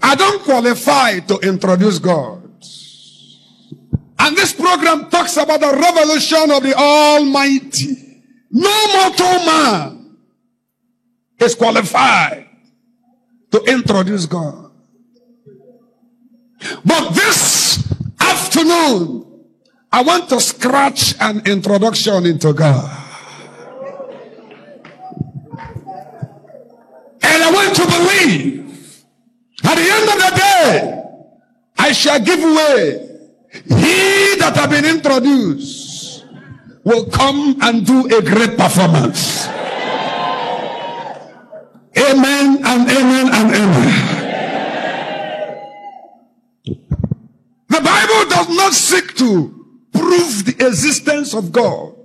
I don't qualify to introduce God. And this program talks about the revelation of the Almighty. No mortal man is qualified to introduce God. But this afternoon, I want to scratch an introduction into God. And I want to believe at the end of the day, I shall give way. He that have been introduced will come and do a great performance. Amen and amen and amen. The Bible does not seek to prove the existence of God.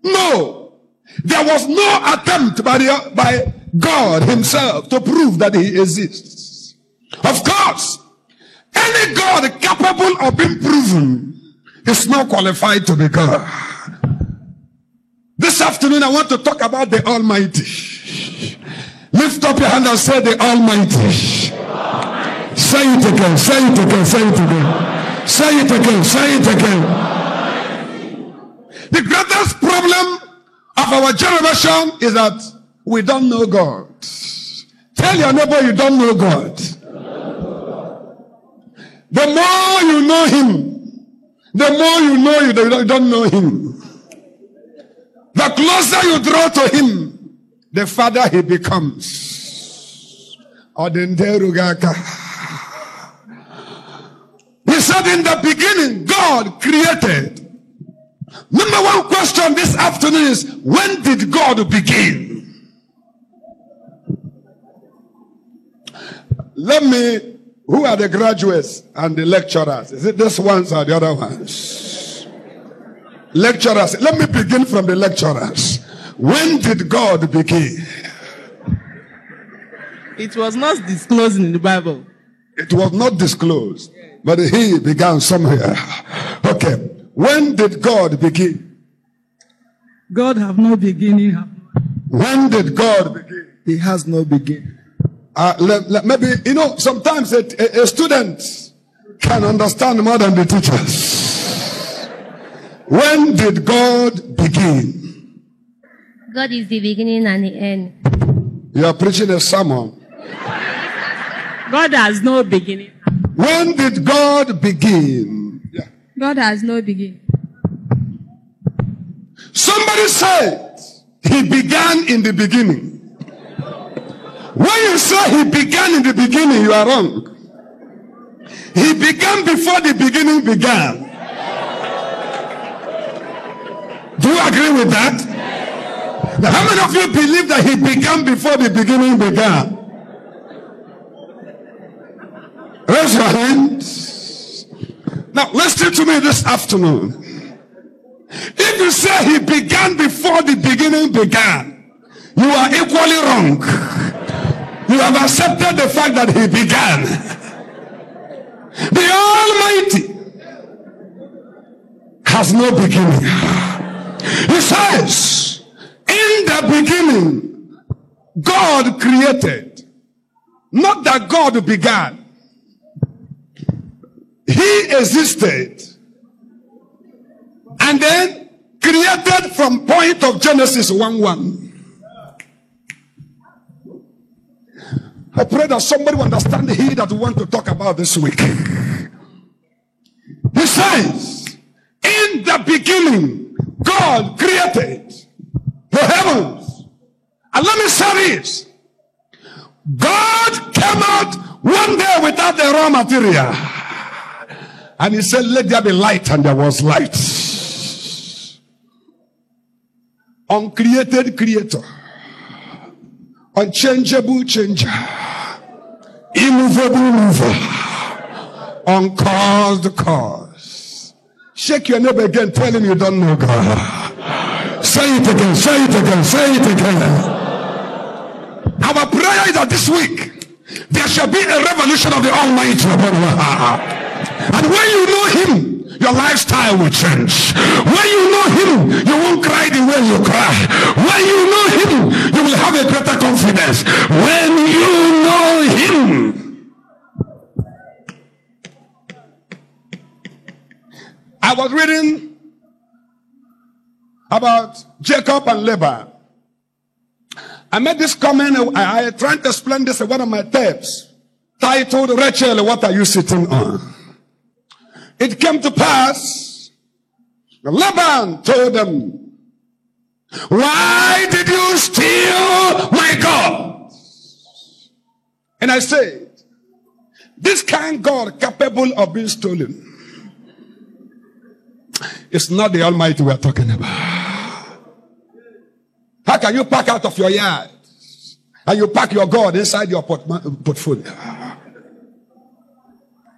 No. There was no attempt by God himself to prove that he exists. Of course, any God capable of being proven is not qualified to be God. This afternoon I want to talk about the Almighty. Lift up your hand and say the Almighty. Say it again, say it again, say it again. Say it again, say it again. The greatest problem of our generation is that we don't know God. Tell your neighbor you don't know God. The more you know him, the more you know you don't know him. The closer you draw to him, the farther he becomes. He said in the beginning, God created. Number one question this afternoon is, when did God begin? Who are the graduates and the lecturers? Is it this ones or the other ones? Lecturers. Let me begin from the lecturers. When did God begin? It was not disclosed in the Bible. It was not disclosed, but he began somewhere. Okay. When did God begin? God have no beginning. When did God begin? He has no beginning. Maybe, sometimes a student can understand more than the teachers. When did God begin? God is the beginning and the end. You are preaching a sermon. God has no beginning. When did God begin? Yeah. God has no beginning. Somebody said he began in the beginning. When you say he began in the beginning, you are wrong. He began before the beginning began. Do you agree with that? Now, how many of you believe that he began before the beginning began? Raise your hands. Now, listen to me this afternoon. If you say he began before the beginning began, you are equally wrong. You have accepted the fact that he began. The Almighty has no beginning. He says, in the beginning, God created. Not that God began. He existed. And then created from point of Genesis 1:1. I pray that somebody will understand the he that we want to talk about this week. He says, in the beginning, God created the heavens. And let me say this. God came out one day without the raw material. And he said, let there be light, and there was light. Uncreated creator. Unchangeable changer. Immovable mover. Uncaused cause. Shake your neighbor again, tell him you don't know God. Say it again, say it again, say it again. Our prayer is that this week there shall be a revelation of the Almighty upon your heart. And when you know him, your lifestyle will change. When you know him, you won't cry the way you cry. When you know him, you will have a greater confidence. When you know him, I was reading about Jacob and Laban. I made this comment. I tried to explain this in one of my tapes titled, Rachel, what are you sitting on? It came to pass, Laban told them, why did you steal my God? And I said, this kind God capable of being stolen, it's not the Almighty we are talking about. How can you pack out of your yard and you pack your God inside your portfolio?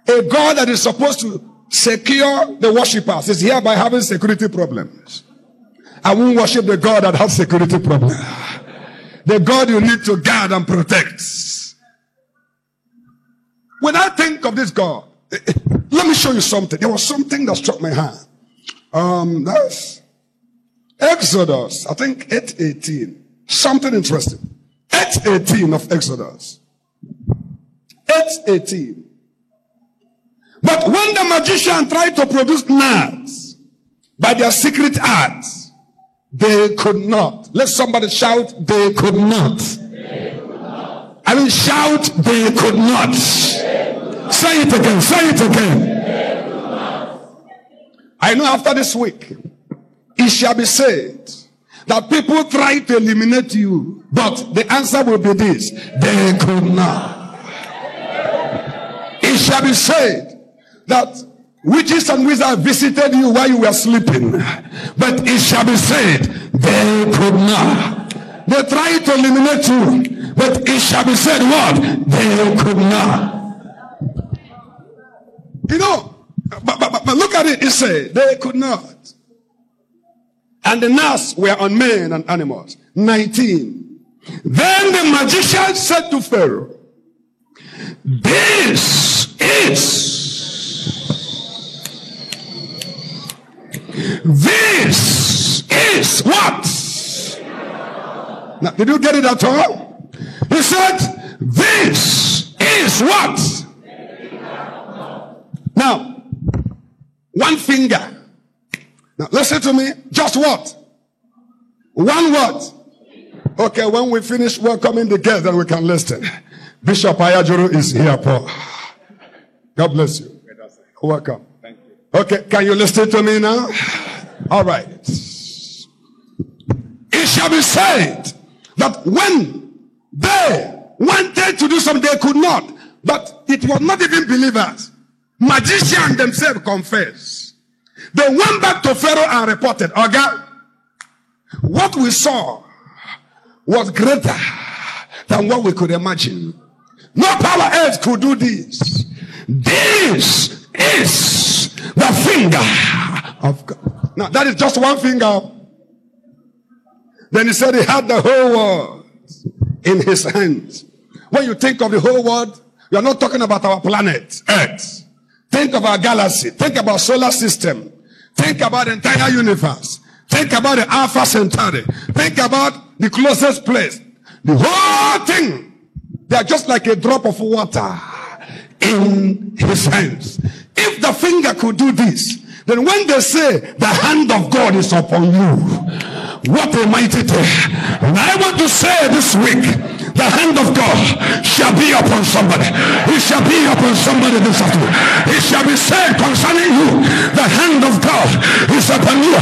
A God that is supposed to secure the worshippers is hereby having security problems. I won't worship the God that has security problems. The God you need to guard and protect. When I think of this God, let me show you something. There was something that struck my hand. That's Exodus, I think 8:18. Something interesting. 8:18 of Exodus. 8:18. But when the magician tried to produce gnats by their secret arts, they could not. Let somebody shout, they could not. They could not. I mean, shout, they could not. Say it again, say it again. I know after this week, it shall be said that people try to eliminate you, but the answer will be this: they could not. It shall be said that witches and wizards visited you while you were sleeping, but it shall be said they could not. They tried to eliminate you, but it shall be said what? They could not. You know, but look at it. It said they could not. And the gnats were on men and animals. 19. Then the magician said to Pharaoh, this is what? Now, did you get it at all? He said, this is what? Now, one finger. Now, listen to me. Just what? One what? Okay, when we finish welcoming the guests, then we can listen. Bishop Ayajuru is here, Paul. God bless you. Welcome. Thank you. Okay, can you listen to me now? All right. It shall be said that when they wanted to do something, they could not. But it was not even believers. Magicians themselves confessed. They went back to Pharaoh and reported, Oga, what we saw was greater than what we could imagine. No power else could do this. This is the finger of God. Now that is just one finger. Then he said he had the whole world in his hands. When you think of the whole world, you are not talking about our planet, Earth. Think of our galaxy. Think about solar system. Think about the entire universe. Think about the Alpha Centauri. Think about the closest place. The whole thing. They are just like a drop of water in his hands. If the finger could do this, then when they say the hand of God is upon you, what a mighty thing. And I want to say this week, the hand of God shall be upon somebody. It shall be upon somebody this afternoon. It shall be said concerning you, the hand of God is upon you.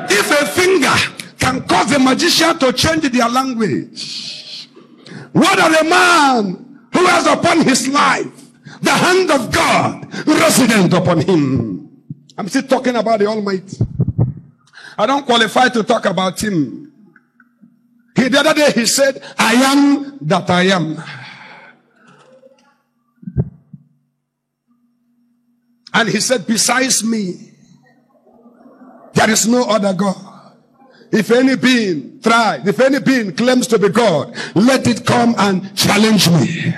If a finger can cause a magician to change their language, what of a man who has upon his life the hand of God resident upon him? I'm still talking about the Almighty. I don't qualify to talk about him. The other day he said, I am that I am. And he said, besides me, there is no other God. If any being tries, if any being claims to be God, let it come and challenge me.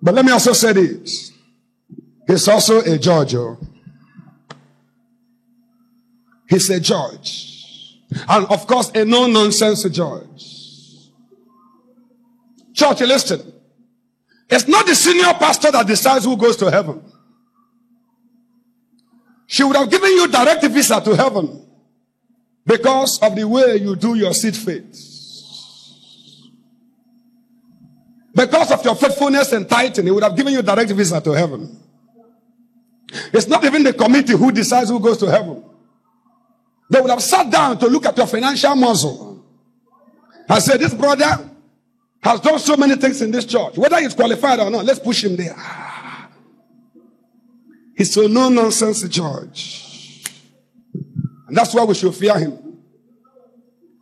But let me also say this. He's also a judge. He's a judge. And of course, a no-nonsense judge. Church, listen. It's not the senior pastor that decides who goes to heaven. She would have given you direct visa to heaven because of the way you do your seed faith. Because of your faithfulness and tithing, he would have given you direct visa to heaven. It's not even the committee who decides who goes to heaven. They would have sat down to look at your financial muscle and said, this brother has done so many things in this church. Whether he's qualified or not, let's push him there. He's a no-nonsense judge. And that's why we should fear him.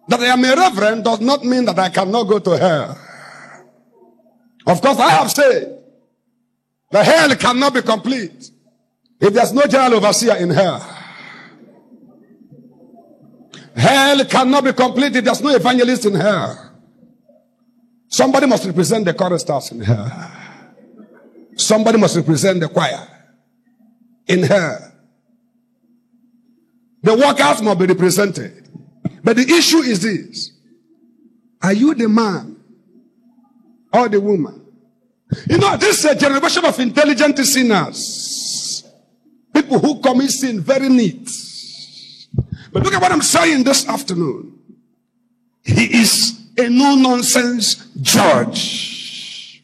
That I am a reverend does not mean that I cannot go to hell. Of course, I have said the hell cannot be complete if there's no general overseer in hell. Hell cannot be complete if there's no evangelist in hell. Somebody must represent the choristers in hell. Somebody must represent the choir in hell. The workers must be represented. But the issue is this. Are you the man or the woman? You know, this is a generation of intelligent sinners. People who commit sin very neat. But look at what I'm saying this afternoon. He is a no-nonsense judge.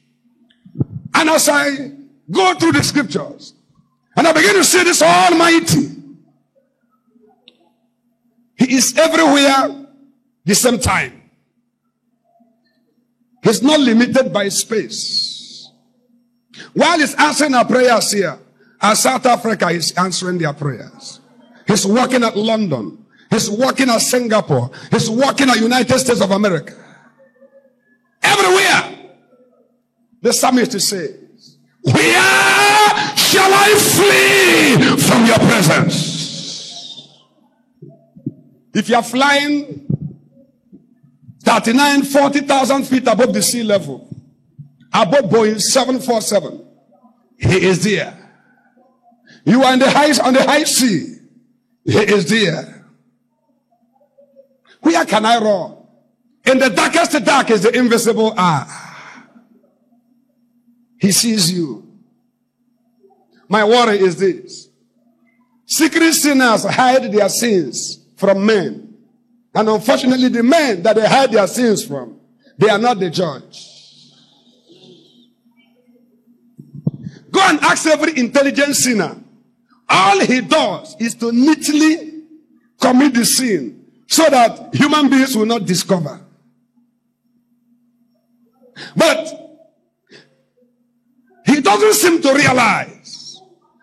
And as I go through the scriptures, and I begin to see this Almighty, He is everywhere the same time. He's not limited by space. While he's answering our prayers here, at South Africa, he's answering their prayers. He's working at London. He's working at Singapore. He's working at United States of America. Everywhere. The psalmist says, where shall I flee from your presence? If you are flying 40,000 feet above the sea level, above Boeing 747, he is there. You are on the high sea, he is there. Where can I run? In the darkest dark is the invisible eye. He sees you. My worry is this. Secret sinners hide their sins from men. And unfortunately, the men that they hide their sins from, they are not the judge. Go and ask every intelligent sinner. All he does is to neatly commit the sin so that human beings will not discover. But he doesn't seem to realize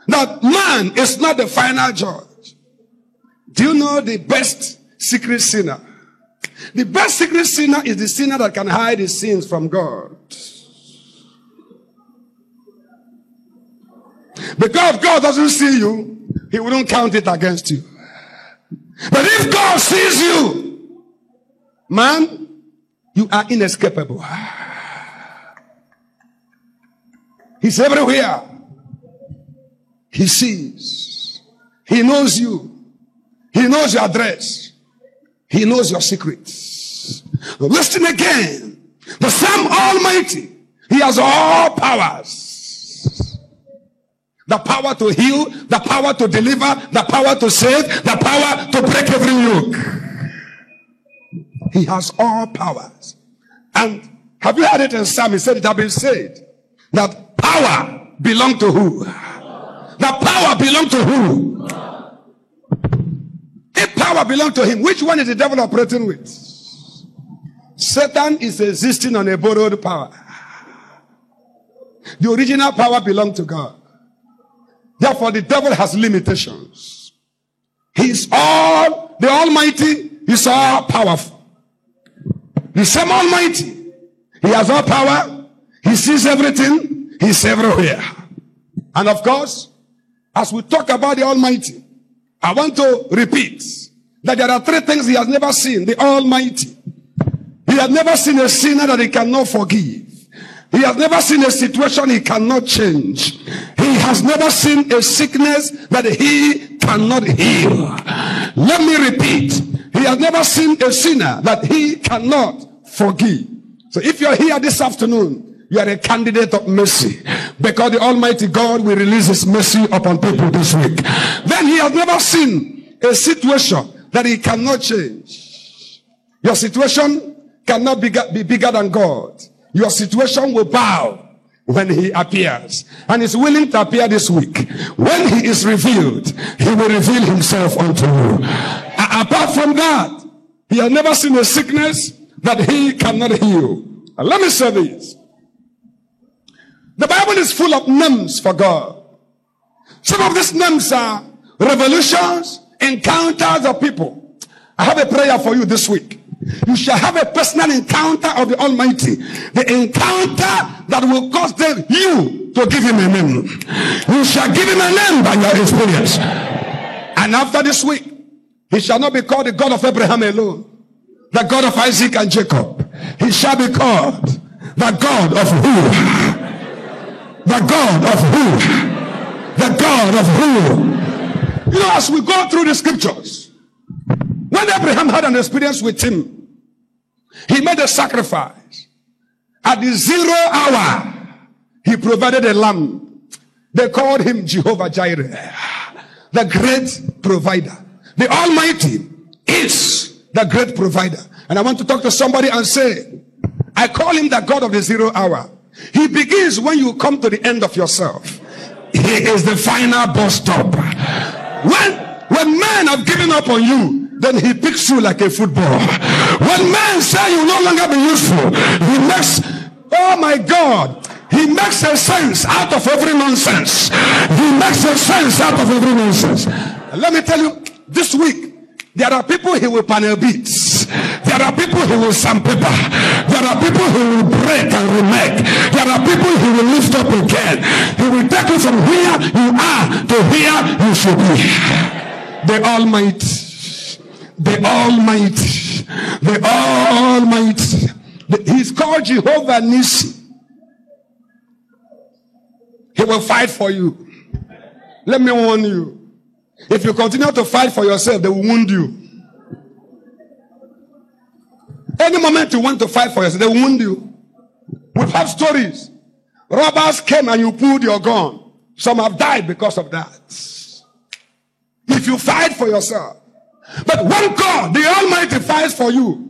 that man is not the final judge. Do you know the best secret sinner? The best secret sinner is the sinner that can hide his sins from God. Because God doesn't see you, he wouldn't count it against you. But if God sees you, man, you are inescapable. He's everywhere. He sees. He knows you. He knows your address. He knows your secrets. Listen again. The same Almighty, he has all powers. The power to heal, the power to deliver, the power to save, the power to break every yoke. He has all powers. And have you heard it in Psalm? He said it has been said that power belongs to who? The power belongs to who? If power belongs to him, which one is the devil operating with? Satan is existing on a borrowed power. The original power belongs to God. Therefore, the devil has limitations. He's all, the Almighty is all powerful. The same Almighty. He has all power. He sees everything. He's everywhere. And of course, as we talk about the Almighty, I want to repeat that there are three things he has never seen. The Almighty. He has never seen a sinner that he cannot forgive. He has never seen a situation he cannot change. He has never seen a sickness that he cannot heal. Let me repeat. He has never seen a sinner that he cannot forgive. So if you're here this afternoon, you are a candidate of mercy, because the Almighty God will release His mercy upon people this week. Then He has never seen a situation that He cannot change. Your situation cannot be bigger than God. Your situation will bow when He appears, and is willing to appear this week. When He is revealed, He will reveal Himself unto you. Apart from that, He has never seen a sickness that He cannot heal. And let me say this. The Bible is full of names for God. Some of these names are revolutions, encounters of people. I have a prayer for you this week. You shall have a personal encounter of the Almighty. The encounter that will cause you to give Him a name. You shall give Him a name by your experience. And after this week, He shall not be called the God of Abraham alone, the God of Isaac and Jacob. He shall be called the God of who? The God of who? The God of who? You know, as we go through the scriptures, when Abraham had an experience with Him, he made a sacrifice. At the 0 hour, He provided a lamb. They called Him Jehovah Jireh, the great provider. The Almighty is the great provider. And I want to talk to somebody and say, I call Him the God of the 0 hour. He begins when you come to the end of yourself. He is the final bus stop. When men have given up on you, then He picks you like a football. When men say you no longer be useful, He makes, oh my God, He makes a sense out of every nonsense. He makes a sense out of every nonsense. And let me tell you, this week, there are people He will panel beats. There are people He will sandpaper. There are people He will break and remake. There are people He will lift up again. He will take you from where you are to where you should be. The Almighty. The Almighty. The Almighty. He's called Jehovah Nissi. He will fight for you. Let me warn you. If you continue to fight for yourself, they will wound you. Any moment you want to fight for yourself, they will wound you. We've had stories. Robbers came and you pulled your gun. Some have died because of that. If you fight for yourself. But when God, the Almighty, fights for you,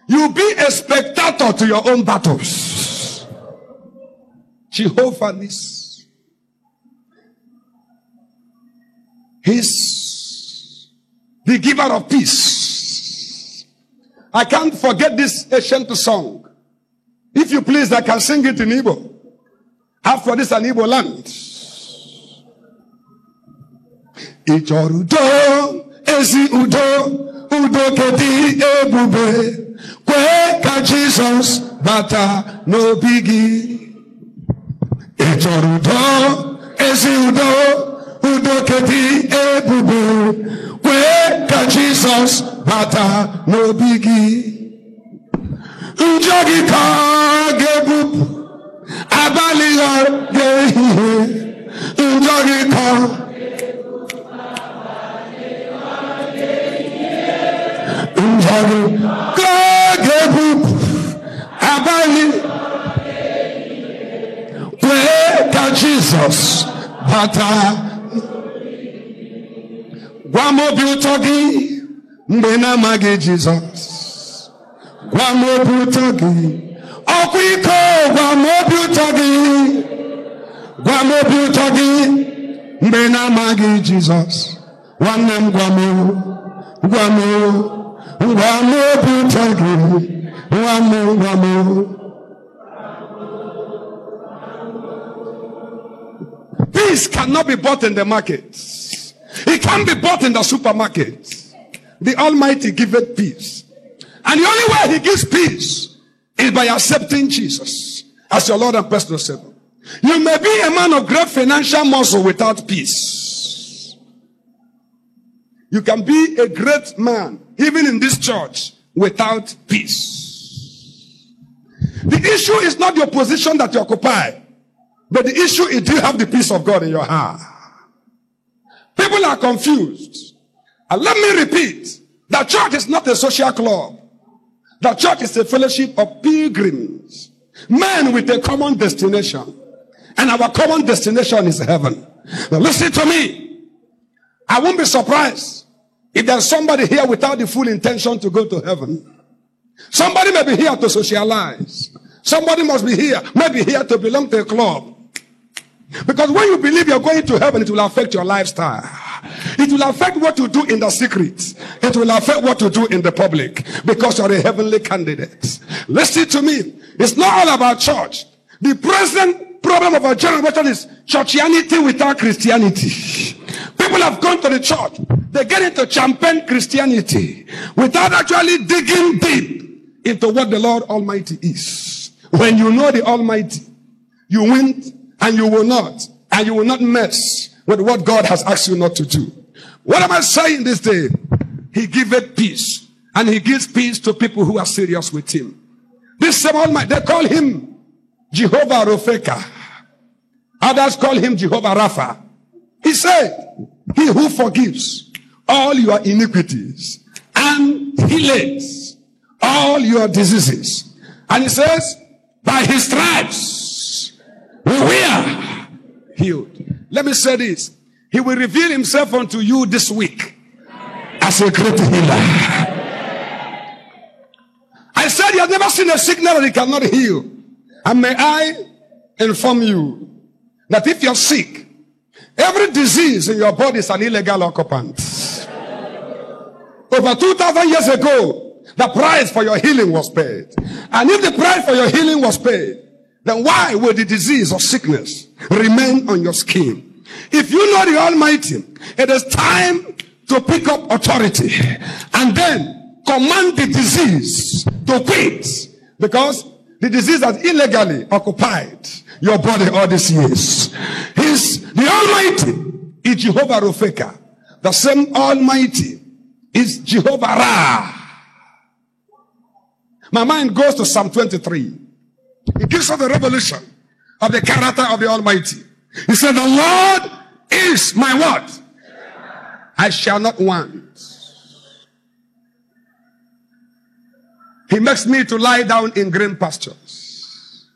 you'll be a spectator to your own battles. Jehovah Nissi. He's the giver of peace. I can't forget this ancient song. If you please, I can sing it in Igbo. After this, an Igbo land. Ichorudo, ezi udo, udo kedi ebube, kwe ka Jesus bata no bigi. Ichorudo, ezi udo, udo kedi ebube, kwe ka Jesus bata no bigi. Njogi ka gebubu, abali ha gehihe. Njogi ka njogi ka gebubu, abali kwe ka Jesus bata. Gwamobi utogi mgbe na-amaghị Jizọs. Gwamobi utogi ọkwa gwamobi utogi. Gwamobi utogi mgbe na-amaghị Jizọs. Nwanne m gwamobi utogi. Gwamobi. Peace cannot be bought in the market. It can't be bought in the supermarket. The Almighty giveth peace. And the only way He gives peace is by accepting Jesus as your Lord and personal Savior. You may be a man of great financial muscle without peace. You can be a great man, even in this church, without peace. The issue is not your position that you occupy, but the issue is, do you have the peace of God in your heart? People are confused. And let me repeat, the church is not a social club. The church is a fellowship of pilgrims, men with a common destination. And our common destination is heaven. Now listen to me. I won't be surprised if there's somebody here without the full intention to go to heaven. Somebody may be here to socialize. Somebody must be here, maybe here to belong to a club. Because when you believe you're going to heaven, it will affect your lifestyle. It will affect what you do in the secret. It will affect what you do in the public. Because you're a heavenly candidate. Listen to me. It's not all about church. The present problem of our generation is churchianity without Christianity. People have gone to the church. They get into champagne Christianity without actually digging deep into what the Lord Almighty is. When you know the Almighty, you win and you will not. And you will not mess with what God has asked you not to do. What am I saying this day? He giveth peace. And he gives peace to people who are serious with him. This same Almighty, they call him Jehovah Ropheka. Others call him Jehovah Rapha. He said, he who forgives all your iniquities and heals all your diseases. And he says, by his stripes we are healed. Let me say this. He will reveal himself unto you this week as a great healer. I said you have never seen a sickness that he cannot heal. And may I inform you that if you're sick, every disease in your body is an illegal occupant. Over 2,000 years ago, the price for your healing was paid. And if the price for your healing was paid, then why will the disease or sickness remain on your skin? If you know the Almighty, it is time to pick up authority and then command the disease to quit, because the disease has illegally occupied your body all these years. The Almighty is Jehovah Ropheka. The same Almighty is Jehovah Ra. My mind goes to Psalm 23. It gives us the revelation of the character of the Almighty. He said, the Lord is my what? I shall not want. He makes me to lie down in green pastures.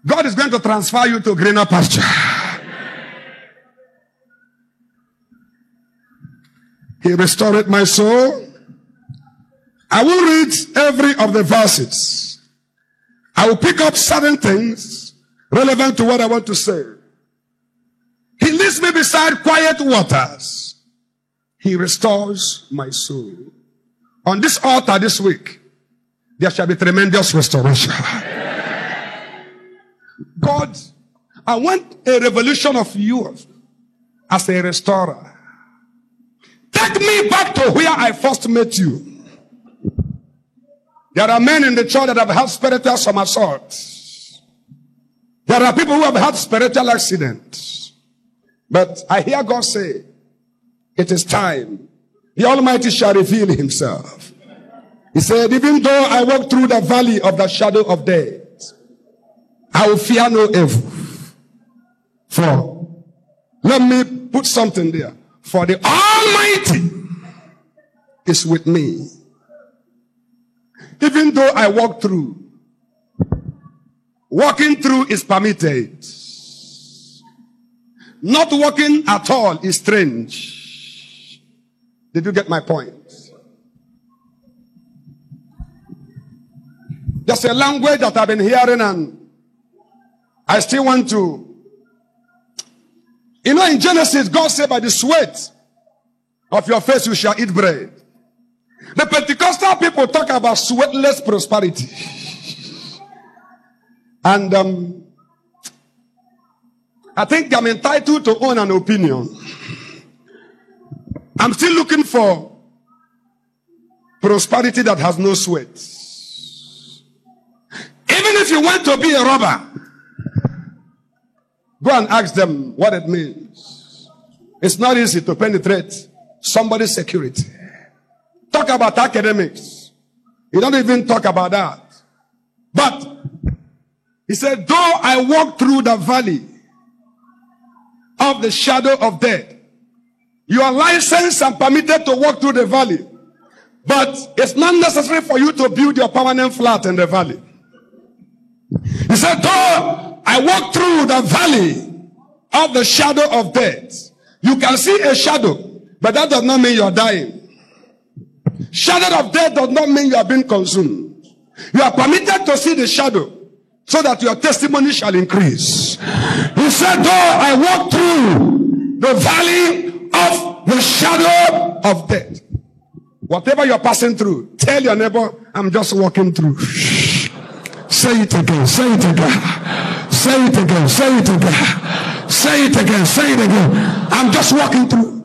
God is going to transfer you to greener pasture. He restored my soul. I will read every of the verses. I will pick up certain things relevant to what I want to say. He leads me beside quiet waters. He restores my soul. On this altar this week, there shall be tremendous restoration. God, I want a revolution of you as a restorer. Take me back to where I first met you. There are men in the church that have had spiritual somersaults. There are people who have had spiritual accidents. But I hear God say, it is time. The Almighty shall reveal himself. He said, even though I walk through the valley of the shadow of death, I will fear no evil. For, let me put something there. For the Almighty is with me. Even though I walk through, walking through is permitted. Not walking at all is strange. Did you get my point? There's a language that I've been hearing and I still want to. You know, in Genesis, God said, by the sweat of your face you shall eat bread. The Pentecostal people talk about sweatless prosperity. And I think I'm entitled to own an opinion. I'm still looking for prosperity that has no sweat. Even if you want to be a robber, go and ask them what it means. It's not easy to penetrate somebody's security. Talk about academics. You don't even talk about that. But he said, though I walk through the valley of the shadow of death, you are licensed and permitted to walk through the valley. But it's not necessary for you to build your permanent flat in the valley. He said, though I walk through the valley of the shadow of death. You can see a shadow, but that does not mean you are dying. Shadow of death does not mean you are being consumed. You are permitted to see the shadow so that your testimony shall increase. He said, though I walk through the valley of the shadow of death. Whatever you're passing through, tell your neighbor, I'm just walking through. Say it again, say it again. Say it again, say it again. Say it again, say it again. I'm just walking through.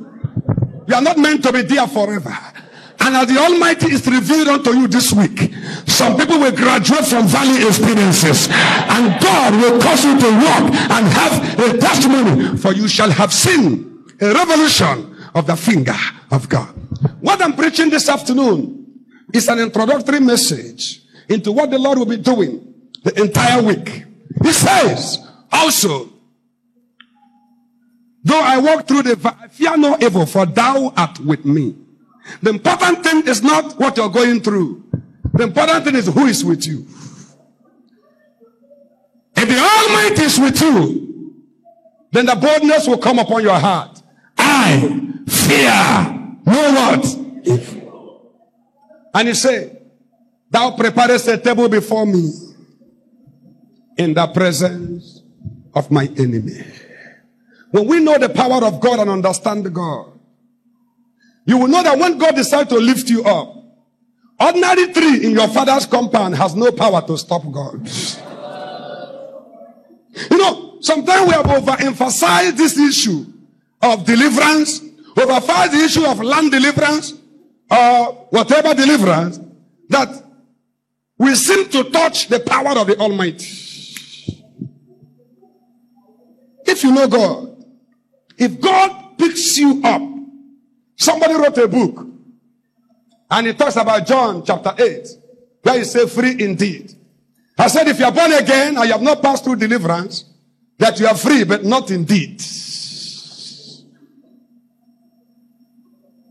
You are not meant to be there forever. And as the Almighty is revealed unto you this week, some people will graduate from valley experiences, and God will cause you to walk and have a testimony, for you shall have seen a revelation of the finger of God. What I'm preaching this afternoon is an introductory message into what the Lord will be doing the entire week. He says, also, though I walk through the valley, fear no evil, for thou art with me. The important thing is not what you're going through. The important thing is who is with you. If the Almighty is with you, then the boldness will come upon your heart. I fear no what? Evil. And he said, thou preparest a table before me in the presence of my enemy. When we know the power of God and understand God, you will know that when God decides to lift you up, ordinary tree in your father's compound has no power to stop God. You know, sometimes we have overemphasized this issue of deliverance, overemphasized the issue of land deliverance, or whatever deliverance, that we seem to touch the power of the Almighty. If you know God, if God picks you up, somebody wrote a book, and it talks about John chapter 8, where he said, free indeed. I said, if you are born again and you have not passed through deliverance, that you are free, but not indeed.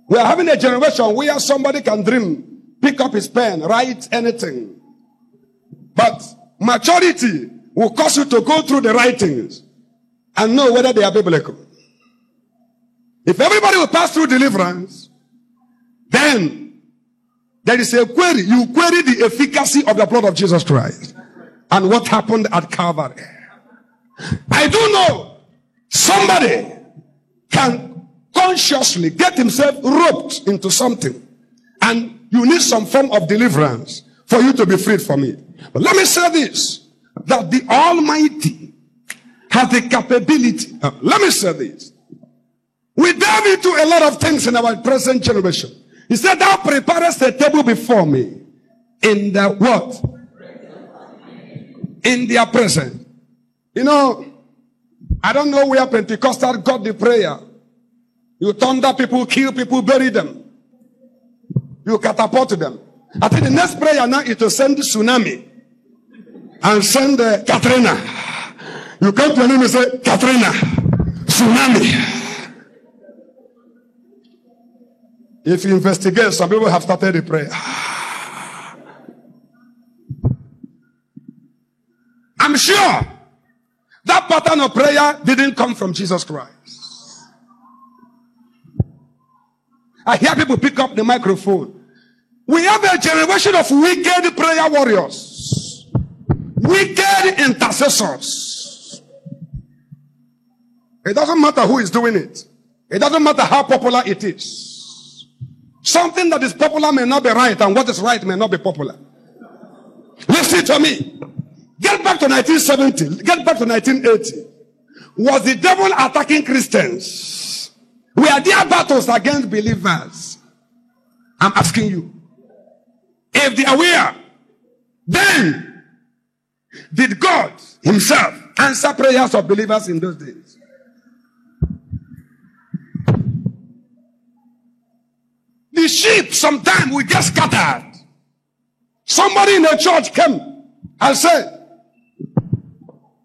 We are having a generation where somebody can dream, pick up his pen, write anything. But maturity will cause you to go through the writings and know whether they are biblical. If everybody will pass through deliverance, then there is a query. You query the efficacy of the blood of Jesus Christ and what happened at Calvary. I do know somebody can consciously get himself roped into something, and you need some form of deliverance for you to be freed from it. But let me say this, that the Almighty has the capability. Let me say this. We dive into a lot of things in our present generation. He said, thou preparest a table before me in the what? In their presence. You know, I don't know where Pentecostal got the prayer. You thunder people, kill people, bury them. You catapult them. I think the next prayer now is to send tsunami and send Katrina. You come to your name and say, Katrina, tsunami. If you investigate, some people have started the prayer. I'm sure that pattern of prayer didn't come from Jesus Christ. I hear people pick up the microphone. We have a generation of wicked prayer warriors, wicked intercessors. It doesn't matter who is doing it. It doesn't matter how popular it is. Something that is popular may not be right, and what is right may not be popular. Listen to me. Get back to 1970. Get back to 1980. Was the devil attacking Christians? Were there battles against believers? I'm asking you. If they were, then did God himself answer prayers of believers in those days? The sheep sometimes will get scattered. Somebody in the church came and said,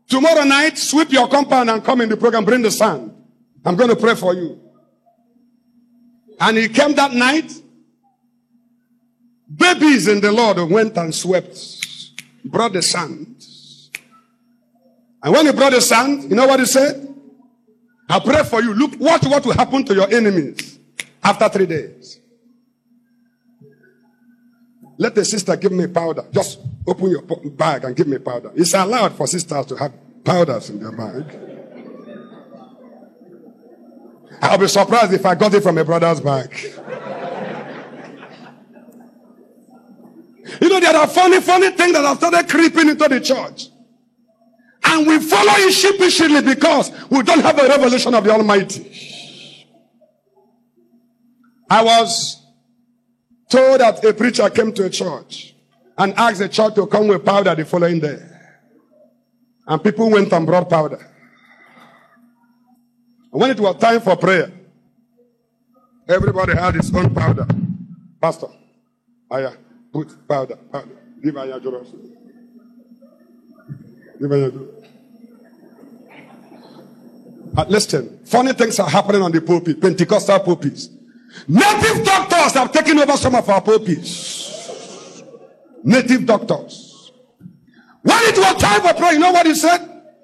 tomorrow night, sweep your compound and come in the program, bring the sand. I'm going to pray for you. And he came that night. Babies in the Lord went and swept, brought the sand. And when he brought the sand, you know what he said? I pray for you. Look, watch what will happen to your enemies after 3 days. Let the sister give me powder. Just open your bag and give me powder. It's allowed for sisters to have powders in their bag. I'll be surprised if I got it from a brother's bag. You know, there are funny things that have started creeping into the church. And we follow it sheepishly because we don't have a revelation of the Almighty. I was told that a preacher came to a church and asked the church to come with powder the following day. And people went and brought powder. And when it was time for prayer, everybody had his own powder. Pastor, put powder. Give Aya Joros. Give Aya Joros. Listen, funny things are happening on the pulpit, Pentecostal pulpits. Native doctors have taken over some of our pulpits. Native doctors. When it was time for prayer, you know what he said?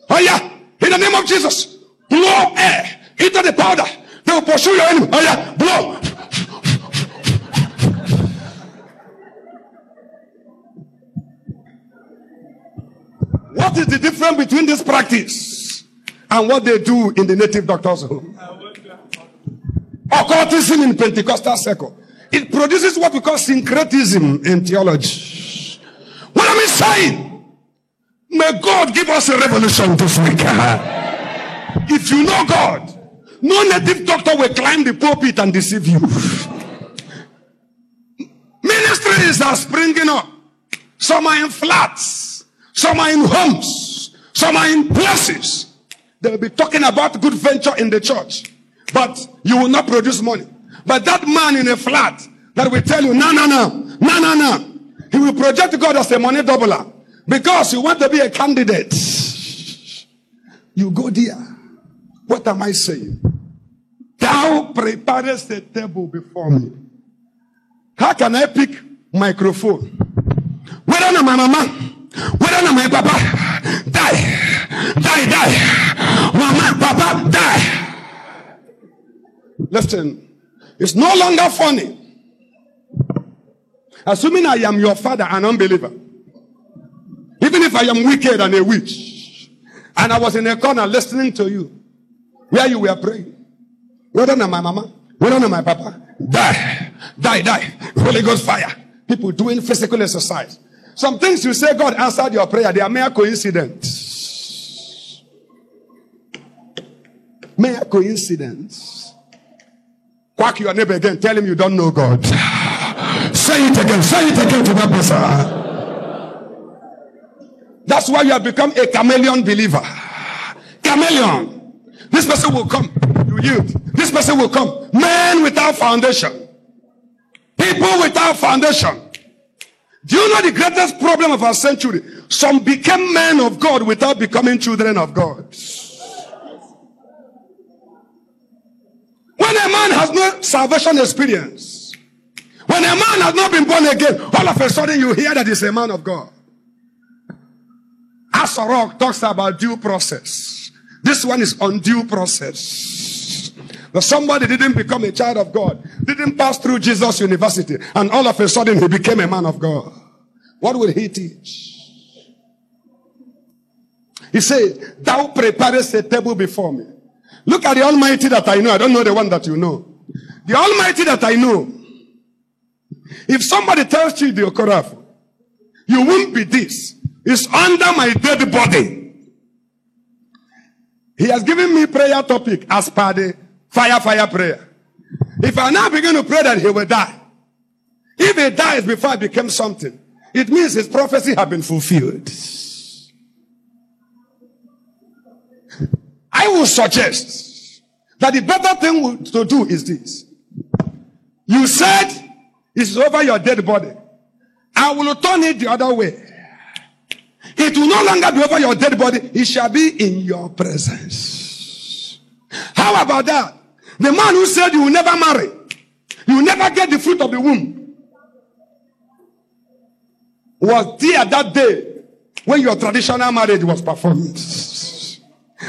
Oh yeah, in the name of Jesus, blow air into the powder. They will pursue your enemy. Oh yeah, blow. What is the difference between this practice and what they do in the native doctor's home? Occultism in Pentecostal circle. It produces what we call syncretism in theology. What am I saying? May God give us a revelation this week. If you know God, no native doctor will climb the pulpit and deceive you. Ministries are springing up. Some are in flats. Some are in homes. Some are in places. They will be talking about good venture in the church. But you will not produce money. But that man in a flat that will tell you, no. He will project God as a money doubler. Because you want to be a candidate. You go there. What am I saying? Thou preparest a table before me. How can I pick microphone? Whether not my mama, whether not my papa, die. Mama, papa, die. Listen, it's no longer funny. Assuming I am your father, an unbeliever. Even if I am wicked and a witch. And I was in a corner listening to you. Where you were praying. Whether not my mama, whether not my papa, die. Holy Ghost fire. People doing physical exercise. Some things you say God answered your prayer, they are mere coincidence. Mere coincidence. Quack your neighbor again, tell him you don't know God. Say it again to that person. That's why you have become a chameleon believer. Chameleon. This person will come, you yield. This person will come. Men without foundation. People without foundation. Do you know the greatest problem of our century? Some became men of God without becoming children of God. When a man has no salvation experience, when a man has not been born again, all of a sudden you hear that he's a man of God. Asarok talks about due process. This one is undue process. That somebody didn't become a child of God, didn't pass through Jesus University, and all of a sudden he became a man of God. What will he teach? He said, thou preparest a table before me. Look at the Almighty that I know. I don't know the one that you know. The Almighty that I know. If somebody tells you the Okoraf, you won't be this. It's under my dead body. He has given me prayer topic as per the fire prayer. If I now begin to pray that he will die. If he dies before I become something, it means his prophecy has been fulfilled. I will suggest that the better thing to do is this. You said it's over your dead body. I will turn it the other way. It will no longer be over your dead body. It shall be in your presence. How about that? The man who said you will never marry. You will never get the fruit of the womb. was there that day when your traditional marriage was performed.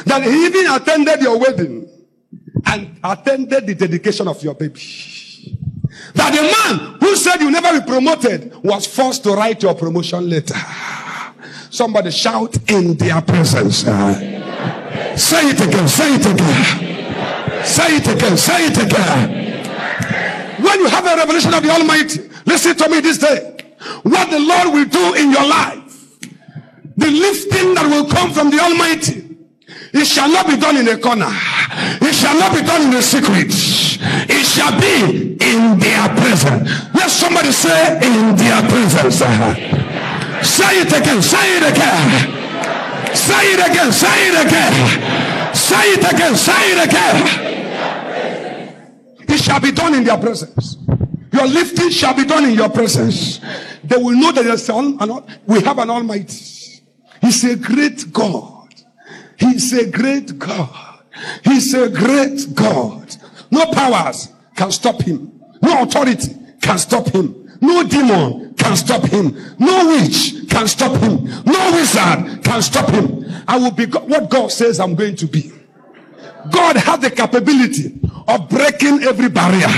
That he even attended your wedding and attended the dedication of your baby. That the man who said you never be promoted was forced to write your promotion letter. Somebody shout, in their presence. Say it again, say it again. Say it again, say it again. When you have a revelation of the Almighty, listen to me this day. What the Lord will do in your life, the lifting that will come from the Almighty, it shall not be done in a corner. It shall not be done in a secret. It shall be in their presence. Let somebody say, in their presence. Say it again, say it again. Say it again, say it again. Say it again, say it again. It shall be done in their presence. Your lifting shall be done in your presence. They will know that we have an Almighty. He's a great God. He's a great God. He's a great God. No powers can stop him. No authority can stop him. No demon can stop him. No witch can stop him. No wizard can stop him. I will be what God says I'm going to be. God has the capability of breaking every barrier.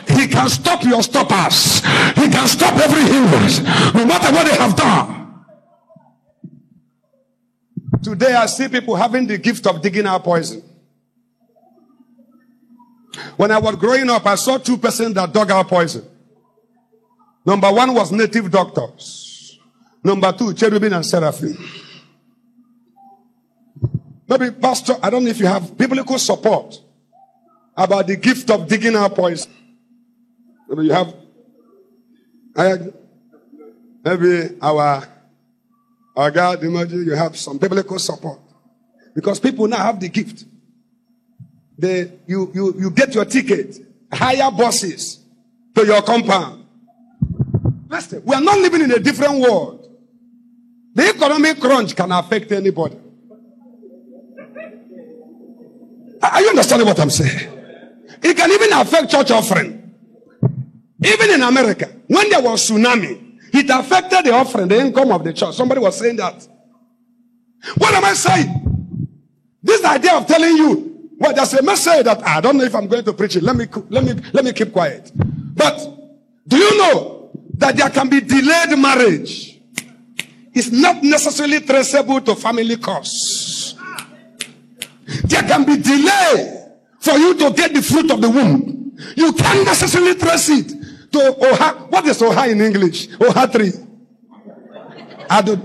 He can stop your stoppers. He can stop every hindrance, no matter what they have done. Today I see people having the gift of digging out poison. When I was growing up, I saw two persons that dug out poison. Number one was native doctors. Number two, cherubim and seraphim. Maybe, Pastor, I don't know if you have biblical support about the gift of digging out poison. Maybe you have. Maybe our God, imagine you have some biblical support. Because people now have the gift. You get your ticket, hire bosses to your compound. Listen, we are not living in a different world. The economic crunch can affect anybody. Are you understanding what I'm saying? It can even affect church offering. Even in America, when there was tsunami, it affected the offering, the income of the church. Somebody was saying that. What am I saying? This idea of telling you, well, there's a message that I don't know if I'm going to preach it. Let me keep quiet. But do you know that there can be delayed marriage? It's not necessarily traceable to family cause. There can be delay for you to get the fruit of the womb. You can't necessarily trace it to OHA. What is OHA in English? OHA 3. I don't.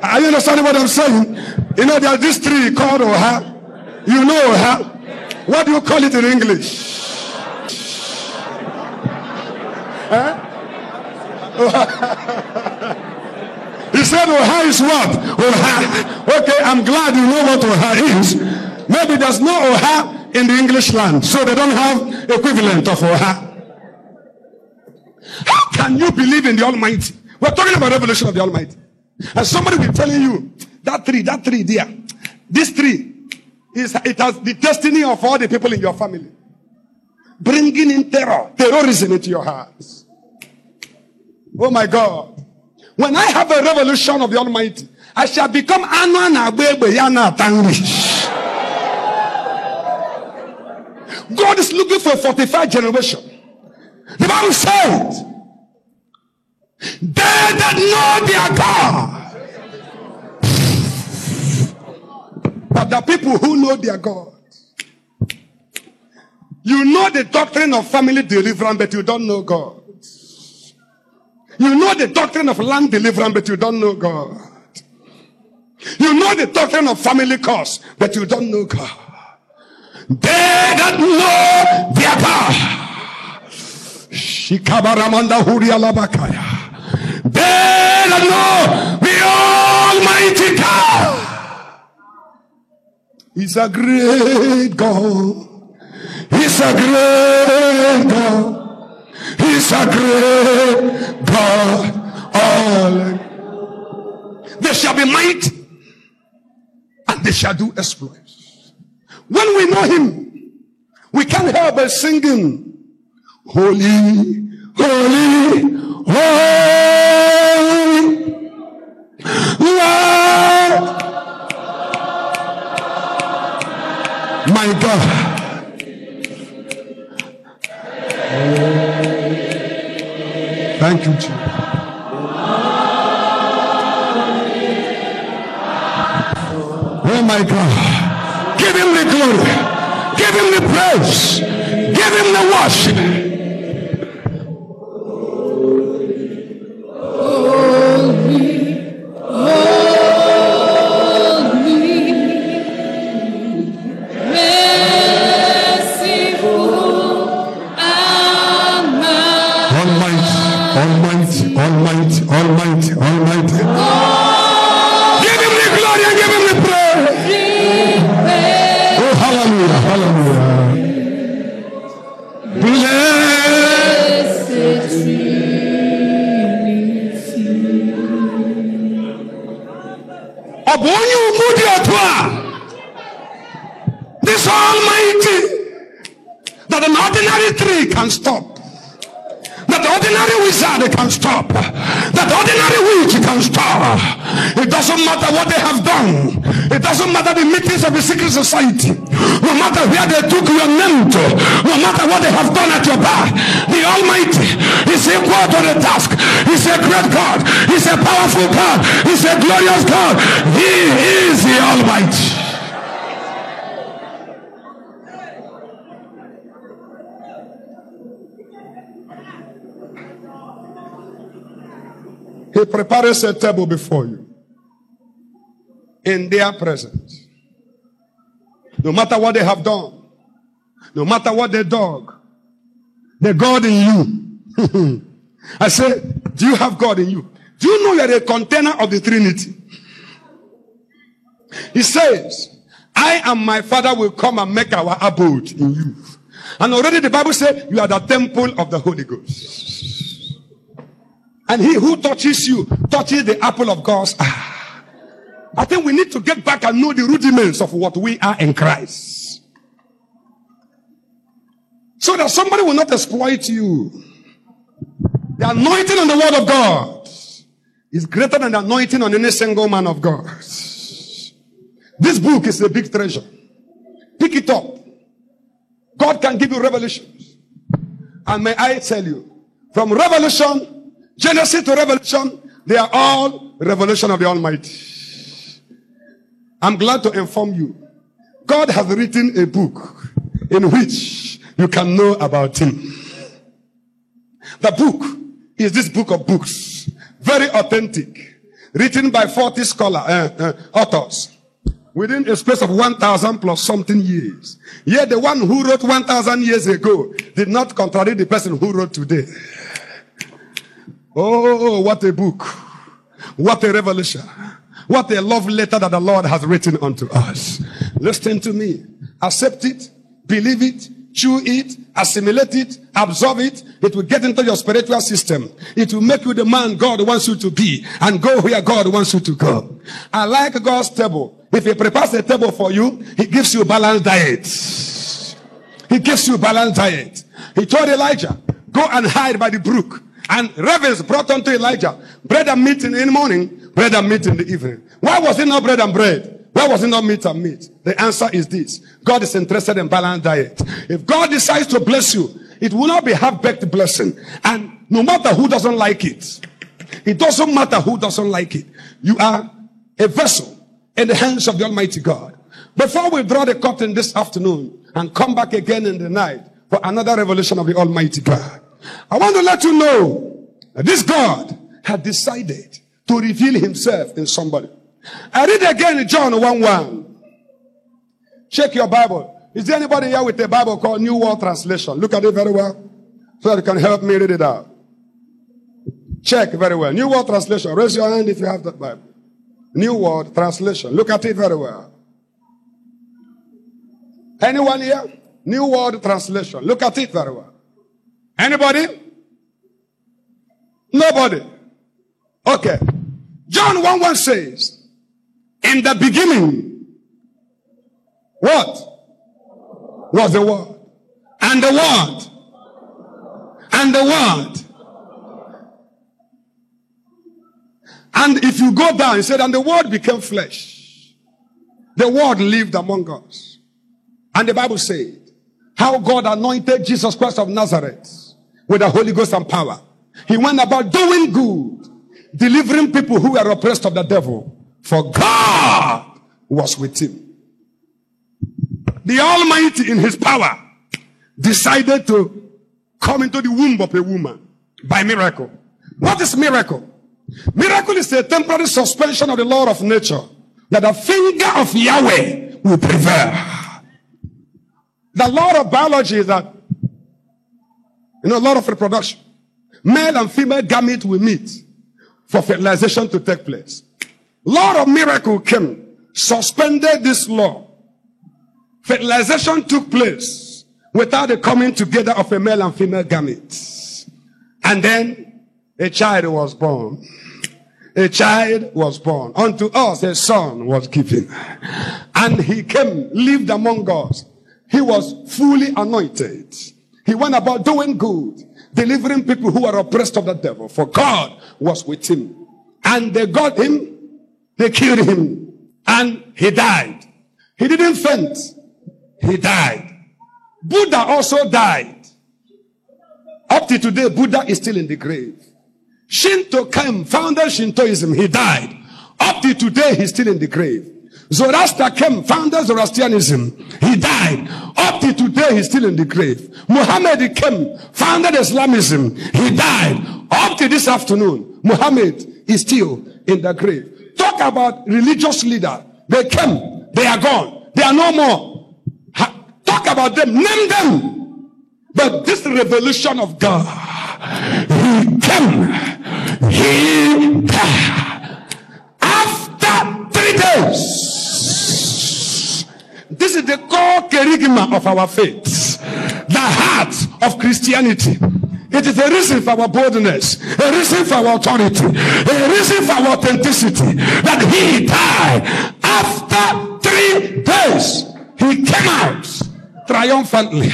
Are you understanding what I'm saying? You know, there's this tree called OHA. You know OHA. What do you call it in English? Huh? He said OHA is what? OHA. Okay, I'm glad you know what OHA is. Maybe there's no OHA in the English land, so they don't have equivalent of OHA. How can you believe in the Almighty? We're talking about revelation of the Almighty. And somebody will be telling you, that tree there, this tree, it has the destiny of all the people in your family. Bringing in terrorism into your hearts. Oh my God. When I have a revelation of the Almighty, I shall become God is looking for a 45 generation. The Bible said, they that know their God. But the people who know their God, you know the doctrine of family deliverance, but you don't know God. You know the doctrine of land deliverance, but you don't know God. You know the doctrine of family curse, but you don't know God. They that know their God. Shikabaramanda Hurialabakaya. They that know the Almighty God. He's a great God. He's a great God. He's a great God. They shall be mighty, and they shall do exploits. When we know Him, we can't help but singing, Holy, holy, holy, Lord. My God. Thank you, Jesus. Oh my God. Give him the glory. Give him the praise. Give him the worship. Almighty. Give him the glory and give him the praise. Oh, hallelujah, hallelujah. Blessed this Almighty, that an ordinary tree can stop. That the ordinary wizard can stop. That the ordinary witch can stop. It doesn't matter what they have done. It doesn't matter the meetings of the secret society. No matter where they took your name to. No matter what they have done at your back. The Almighty is equal to the task. He's a great God. He's a powerful God. He's a glorious God. He is the Almighty. He prepares a table before you in their presence. No matter what they have done, no matter what they dug, the God in you. I say, do you have God in you? Do you know you are a container of the Trinity? He says, I and my Father will come and make our abode in you. And already the Bible says you are the temple of the Holy Ghost. And he who touches you, touches the apple of God's eye. I think we need to get back and know the rudiments of what we are in Christ. So that somebody will not exploit you. The anointing on the word of God is greater than the anointing on any single man of God. This book is a big treasure. Pick it up. God can give you revelations. And may I tell you, from revelation, Genesis to Revelation, they are all revelation of the Almighty. I'm glad to inform you, God has written a book in which you can know about him. The book is this book of books, very authentic, written by 40 authors within a space of 1,000 plus something years. Yet the one who wrote 1,000 years ago did not contradict the person who wrote today. Oh, what a book. What a revelation. What a love letter that the Lord has written unto us. Listen to me. Accept it. Believe it. Chew it. Assimilate it. Absorb it. It will get into your spiritual system. It will make you the man God wants you to be. And go where God wants you to go. I like God's table. If he prepares a table for you, he gives you a balanced diet. He gives you a balanced diet. He told Elijah, go and hide by the brook. And ravens brought unto Elijah bread and meat in the morning, bread and meat in the evening. Why was it not bread and bread? Why was it not meat and meat? The answer is this. God is interested in balanced diet. If God decides to bless you, it will not be half-baked blessing. And no matter who doesn't like it, it doesn't matter who doesn't like it. You are a vessel in the hands of the Almighty God. Before we draw the curtain this afternoon and come back again in the night for another revelation of the Almighty God, I want to let you know that this God had decided to reveal himself in somebody. I read again in John 1:1. Check your Bible. Is there anybody here with a Bible called New World Translation? Look at it very well so that you can help me read it out. Check very well. New World Translation. Raise your hand if you have that Bible. New World Translation. Look at it very well. Anyone here? New World Translation. Look at it very well. Anybody? Nobody. Okay. John 1:1 says, in the beginning, what was the Word? And the Word. And the Word And if you go down, he said, and the word became flesh. The word lived among us. And the Bible said, how God anointed Jesus Christ of Nazareth with the Holy Ghost and power. He went about doing good, delivering people who were oppressed of the devil. For God was with him. The Almighty in his power decided to come into the womb of a woman by miracle. What is miracle? Miracle is a temporary suspension of the law of nature that the finger of Yahweh will prevail. The law of biology is that, law of reproduction. Male and female gamete will meet for fertilization to take place. Law of miracle came, suspended this law. Fertilization took place without the coming together of a male and female gametes. And then a child was born. A child was born. Unto us a son was given. And he came, lived among us. He was fully anointed. He went about doing good, delivering people who are oppressed of the devil. For God was with him. And they got him, they killed him, and he died. He didn't faint. He died. Buddha also died. Up to today, Buddha is still in the grave. Shinto came, founded Shintoism. He died. Up to today, he's still in the grave. Zoroaster came, founded Zoroastrianism. He died. Up to today, he's still in the grave. Muhammad came, founded Islamism. He died. Up to this afternoon, Muhammad is still in the grave. Talk about religious leader. They came, they are gone. They are no more. Talk about them, name them. But this revelation of God, he came, he died. After 3 days, this is the core kerygma of our faith, the heart of Christianity. It is a reason for our boldness, a reason for our authority, a reason for our authenticity, that he died. After 3 days, he came out triumphantly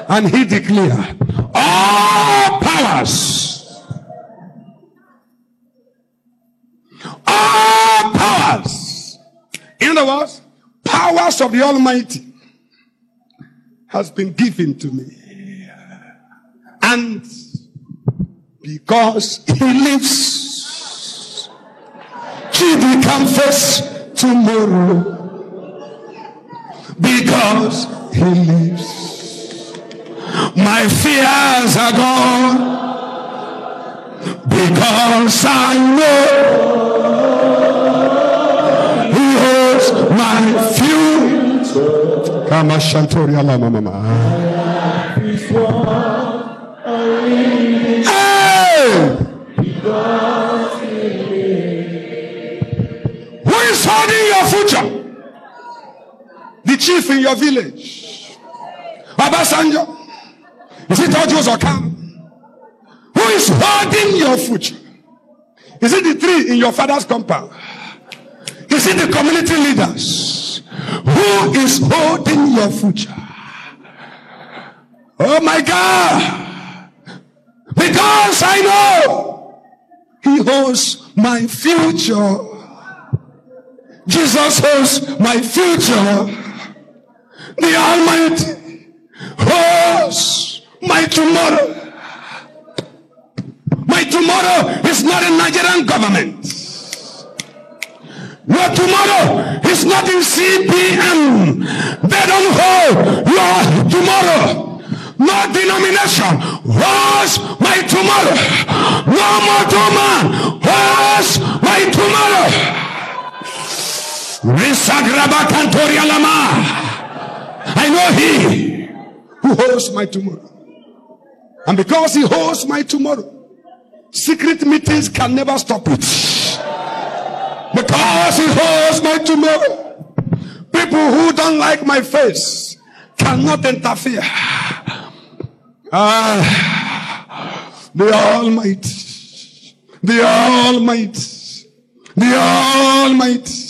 and he declared, all powers, all powers, in other words, powers of the Almighty has been given to me. And because he lives, he becomes first tomorrow. Because he lives, my fears are gone. Because I know he holds my future. Kama Shantoria la mama. Hey! Who is holding your future? The chief in your village, Obasanjo. Is it Ojos Okam? Who is holding your future? Is it the tree in your father's compound? Is it the community leaders? Who is holding your future? Oh my God! Because I know he holds my future. Jesus holds my future. The Almighty holds my tomorrow. My tomorrow is not in Nigerian government. Your tomorrow is not in CPM. They don't hold your tomorrow. No denomination holds my tomorrow. No mortal man holds my tomorrow. I know he who holds my tomorrow. And because he holds my tomorrow, secret meetings can never stop it. Because he holds my tomorrow, people who don't like my face cannot interfere. The Almighty, the Almighty, the Almighty.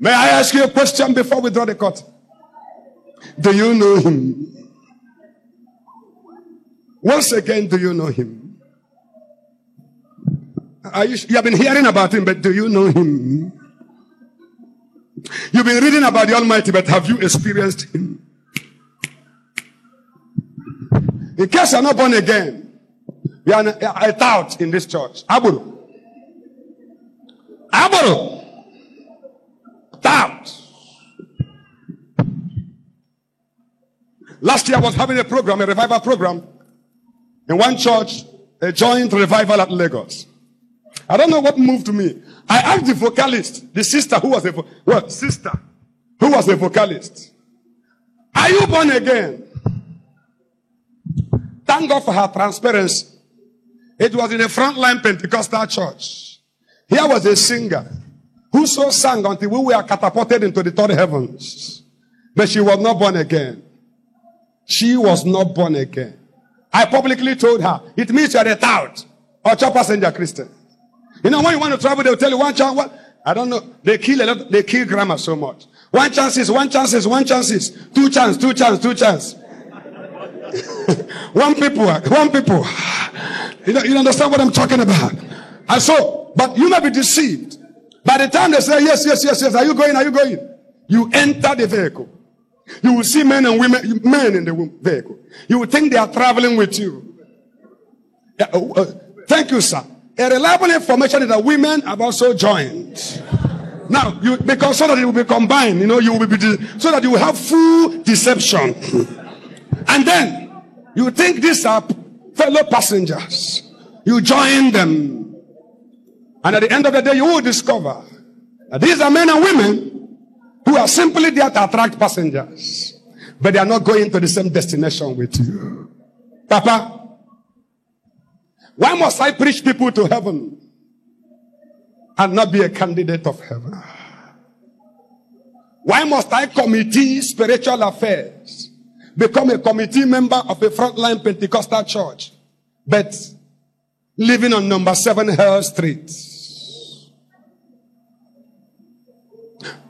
May I ask you a question before we draw the curtain? Do you know him? Once again, do you know him? You have been hearing about him, but do you know him? You've been reading about the Almighty, but have you experienced him? In case you're not born again, you are a tout in this church. Aburu. Tout. Last year I was having a program, a revival program, in one church, a joint revival at Lagos. I don't know what moved me. I asked the vocalist, the sister who was a vocalist, are you born again? Thank God for her transparency. It was in a frontline Pentecostal church. Here was a singer who so sang until we were catapulted into the third heavens. But she was not born again. She was not born again. I publicly told her, it means you're a tout or church passenger Christian. You know, when you want to travel, they'll tell you one chance. I don't know. They kill a lot. They kill grammar so much. One chance is. Two chance. One people. You understand what I'm talking about? And so, but you may be deceived. By the time they say, yes. Are you going? You enter the vehicle. You will see men and women, men in the vehicle. You will think they are traveling with you. Thank you, sir. A reliable information is that women have also joined. Now, because so that it will be combined, you will be, so that you will have full deception. And then, you think these are fellow passengers. You join them. And at the end of the day, you will discover that these are men and women who are simply there to attract passengers. But they are not going to the same destination with you. Papa, why must I preach people to heaven and not be a candidate of heaven? Why must I committee spiritual affairs, become a committee member of a frontline Pentecostal church, but living on number 7 Hell Street?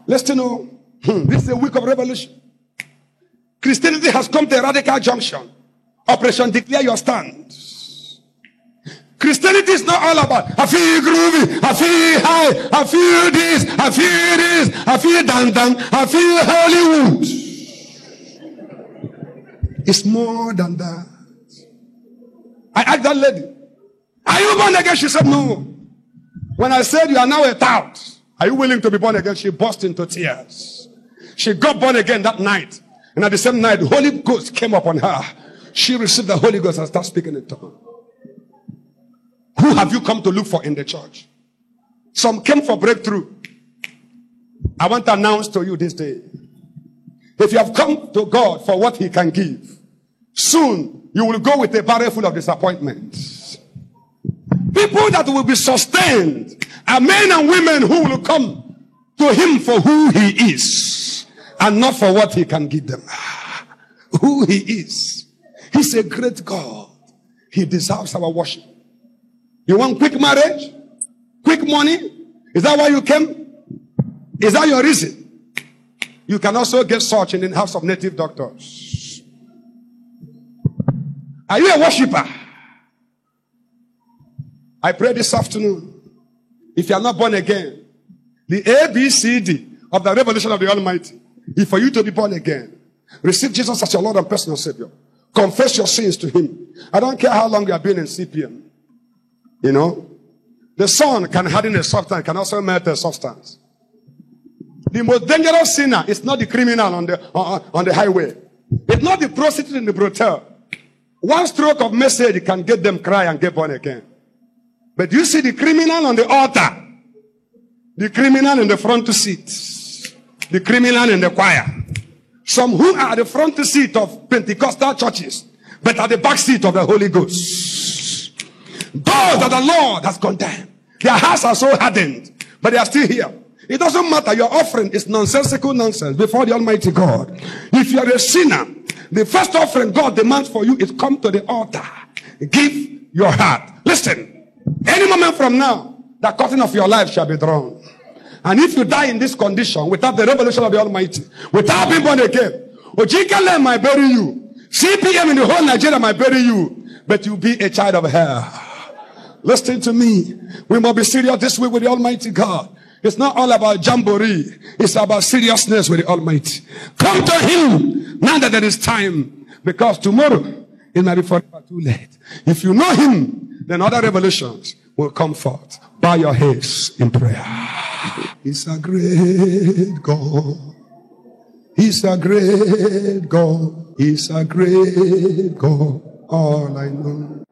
Let's know, this is a week of revolution. Christianity has come to a radical junction. Operation Declare Your Stand. Christianity is not all about, I feel groovy, I feel high, I feel this, I feel down, I feel Hollywood. It's more than that. I asked that lady, are you born again? She said no. When I said you are now a tout, are you willing to be born again? She burst into tears. She got born again that night. And at the same night, the Holy Ghost came upon her. She received the Holy Ghost and started speaking in tongues. Who have you come to look for in the church? Some came for breakthrough. I want to announce to you this day, if you have come to God for what He can give, soon you will go with a barrel full of disappointments. People that will be sustained are men and women who will come to Him for who He is and not for what He can give them. Who He is. He's a great God. He deserves our worship. You want quick marriage? Quick money? Is that why you came? Is that your reason? You can also get such in the house of native doctors. Are you a worshiper? I pray this afternoon, if you are not born again, the ABCD of the revelation of the Almighty is for you to be born again. Receive Jesus as your Lord and personal Savior. Confess your sins to Him. I don't care how long you have been in CPM. You know, the sun can harden a substance, can also melt a substance. The most dangerous sinner is not the criminal on the highway. It's not the prostitute in the brothel. One stroke of message can get them cry and get born again. But you see the criminal on the altar, the criminal in the front seat, the criminal in the choir. Some who are at the front seat of Pentecostal churches, but at the back seat of the Holy Ghost. Those that the Lord has condemned. Their hearts are so hardened, but they are still here. It doesn't matter. Your offering is nonsensical nonsense before the Almighty God. If you are a sinner, the first offering God demands for you is come to the altar. Give your heart. Listen, any moment from now, the curtain of your life shall be drawn. And if you die in this condition, without the revelation of the Almighty, without being born again, Ojikale might bury you. CPM in the whole Nigeria might bury you. But you'll be a child of hell. Listen to me. We must be serious this week with the Almighty God. It's not all about jamboree. It's about seriousness with the Almighty. Come to Him now that there is time. Because tomorrow, it might be forever too late. If you know Him, then other revelations will come forth. Bow your heads in prayer. He's a great God. He's a great God. He's a great God. All I know.